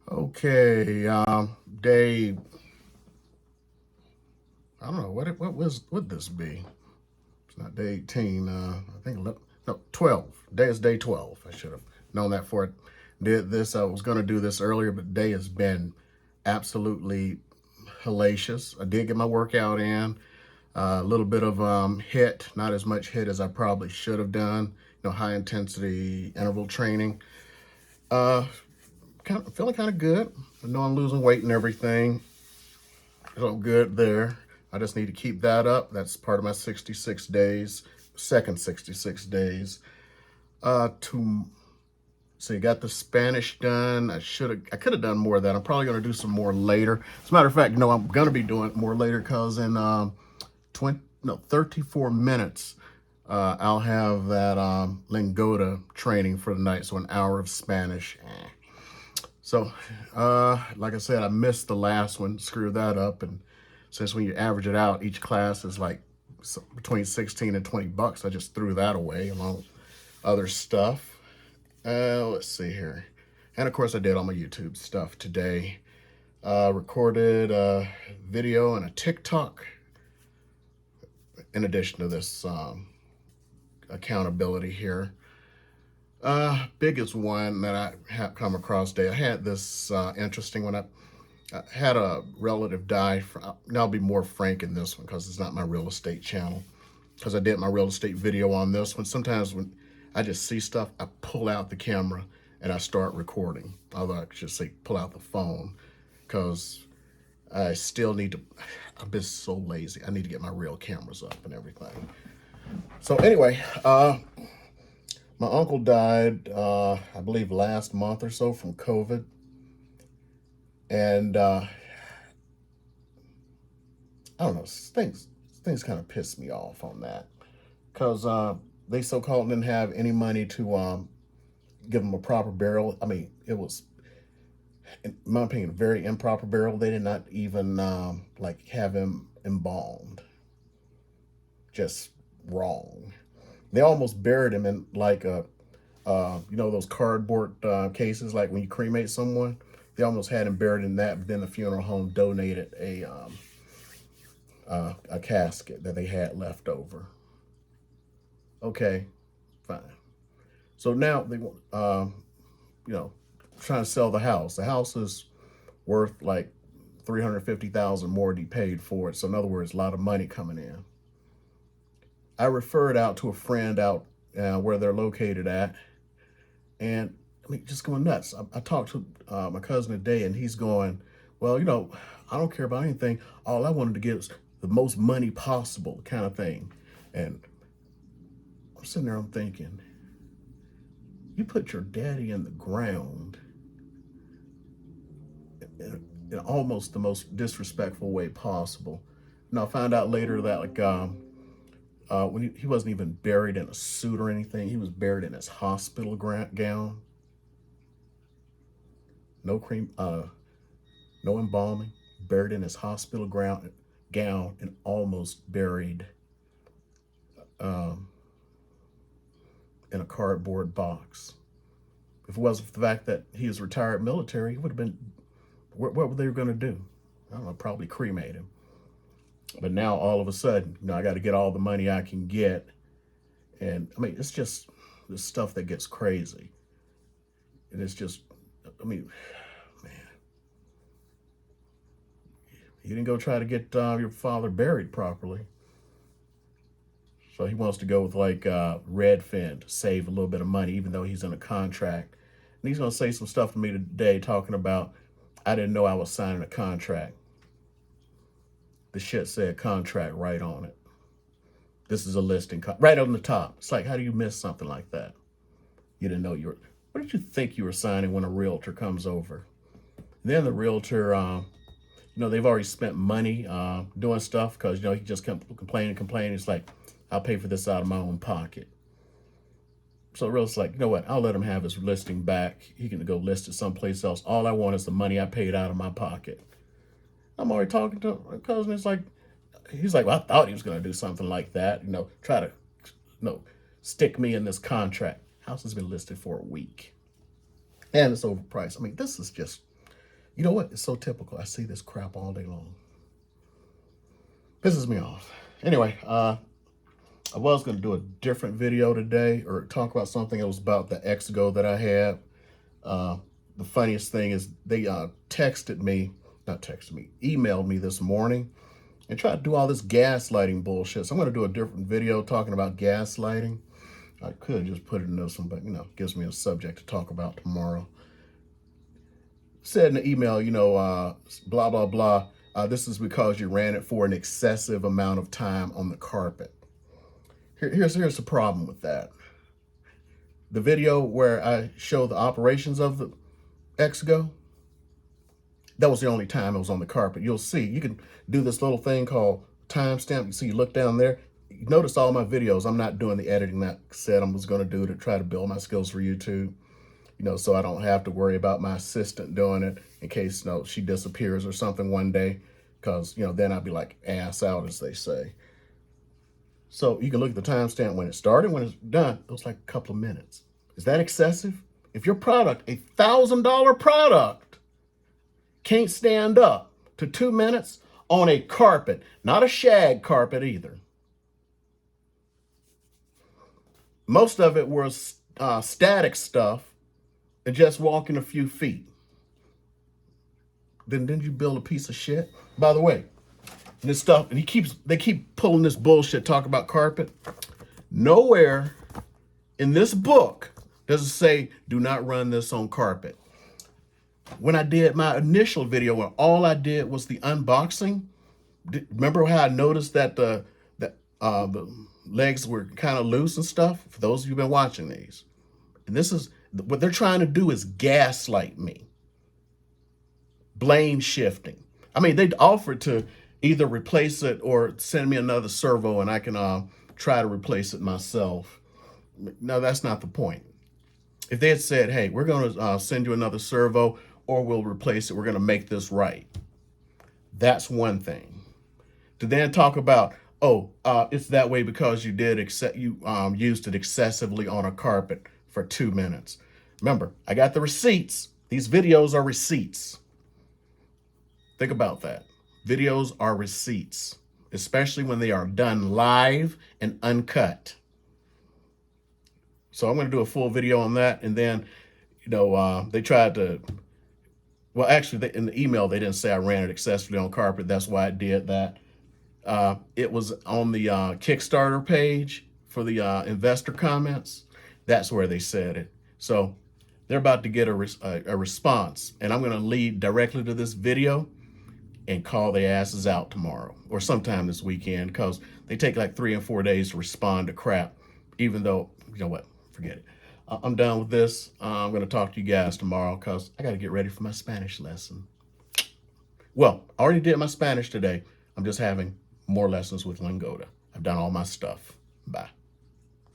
Okay, day, I don't know, would this be? It's not day 18, I think, no, 12. Day is day 12. I should have known that before I did this. I was going to do this earlier, but day has been absolutely hellacious. I did get my workout in, a little bit of hit, not as much hit as I probably should have done, high intensity interval training. Uh, feeling kind of good. I know I'm losing weight and everything. So good there. I just need to keep that up. That's part of my 66 days, second 66 days. To So you got the Spanish done. I could have done more of that. I'm probably going to do some more later. As a matter of fact, no, I'm going to be doing more later because in 34 minutes, I'll have that Lingoda training for the night. So an hour of Spanish. So, like I said, I missed the last one, screwed that up. And since when you average it out, each class is like between 16 and 20 bucks. I just threw that away along with other stuff. Let's see here. And of course, I did all my YouTube stuff today. Recorded a video and a TikTok in addition to this accountability here. Biggest one that I have come across today. I had this interesting one. I had a relative die. Now I'll be more frank in this one because it's not my real estate channel. Because I did my real estate video on this one. Sometimes when I just see stuff, I pull out the camera and I start recording. Although I should say pull out the phone because I still need to. I've been so lazy. I need to get my real cameras up and everything. So anyway, my uncle died, I believe, last month or so from COVID. And I don't know, things kind of pissed me off on that. Because they so-called didn't have any money to give him a proper burial. I mean, it was, in my opinion, a very improper burial. They did not even like have him embalmed. Just wrong. They almost buried him in like those cardboard cases, like when you cremate someone. They almost had him buried in that, but then the funeral home donated a casket that they had left over. Okay, fine. So now they trying to sell the house. The house is worth like 350,000 more than he paid for it. So in other words, a lot of money coming in. I referred out to a friend out where they're located at, and I mean, just going nuts. I talked to my cousin today, and he's going, well, I don't care about anything. All I wanted to get was the most money possible, kind of thing. And I'm sitting there, I'm thinking, you put your daddy in the ground in almost the most disrespectful way possible. Now, I found out later that when he wasn't even buried in a suit or anything, he was buried in his hospital gown. No cream, no embalming, buried in his hospital gown and almost buried um, in a cardboard box. If it wasn't for the fact that he was retired military, he would have been, what were they going to do? I don't know, probably cremate him. But now all of a sudden, I got to get all the money I can get. And I mean, it's just the stuff that gets crazy. And it's just, I mean, man, you didn't go try to get your father buried properly. So he wants to go with like Redfin to save a little bit of money, even though he's in a contract. And he's going to say some stuff to me today talking about, I didn't know I was signing a contract. The shit said contract right on it. This is a listing, right on the top. It's like, how do you miss something like that? You didn't know you were, what did you think you were signing when a realtor comes over? Then the realtor, they've already spent money doing stuff because, he just kept complaining. It's like, I'll pay for this out of my own pocket. So real's like, you know what? I'll let him have his listing back. He can go list it someplace else. All I want is the money I paid out of my pocket. I'm already talking to my cousin. It's like, he's like, well, I thought he was going to do something like that. Try to, stick me in this contract. House has been listed for a week. And it's overpriced. I mean, this is just, You know what? It's so typical. I see this crap all day long. Pisses me off. Anyway, I was going to do a different video today or talk about something that was about the Exego that I had. The funniest thing is they emailed me this morning and tried to do all this gaslighting bullshit. So I'm going to do a different video talking about gaslighting. I could just put it in this one, but, gives me a subject to talk about tomorrow. Said in the email, blah, blah, blah. This is because you ran it for an excessive amount of time on the carpet. Here's the problem with that. The video where I show the operations of the Exego, that was the only time it was on the carpet. You'll see, you can do this little thing called timestamp. You see, you look down there. You notice all my videos, I'm not doing the editing that I said I was going to do to try to build my skills for YouTube. So I don't have to worry about my assistant doing it in case, she disappears or something one day, because, then I'd be like ass out, as they say. So you can look at the timestamp when it started, when it's done. It was like a couple of minutes. Is that excessive? If your product, a $1,000 product, can't stand up to 2 minutes on a carpet, not a shag carpet either. Most of it was static stuff and just walking a few feet. Then didn't you build a piece of shit? By the way, this stuff, and they keep pulling this bullshit, talk about carpet. Nowhere in this book does it say, do not run this on carpet. When I did my initial video, where all I did was the unboxing, remember how I noticed that the legs were kind of loose and stuff? For those of you who've been watching these. And this is, what they're trying to do is gaslight me. Blame shifting. I mean, they'd offered to either replace it or send me another servo and I can try to replace it myself. No, that's not the point. If they had said, hey, we're going to send you another servo or we'll replace it, we're going to make this right. That's one thing. To then talk about, it's that way because you used it excessively on a carpet for 2 minutes. Remember, I got the receipts. These videos are receipts. Think about that. Videos are receipts, especially when they are done live and uncut. So I'm going to do a full video on that. And then, they tried to, well, actually, in the email, they didn't say I ran it excessively on carpet. That's why I did that. It was on the Kickstarter page for the investor comments. That's where they said it. So they're about to get a response. And I'm going to lead directly to this video and call their asses out tomorrow or sometime this weekend, because they take like 3 and 4 days to respond to crap, even though, you know what, forget it. I'm done with this. I'm going to talk to you guys tomorrow because I got to get ready for my Spanish lesson. Well, I already did my Spanish today. I'm just having more lessons with Lingoda. I've done all my stuff. Bye.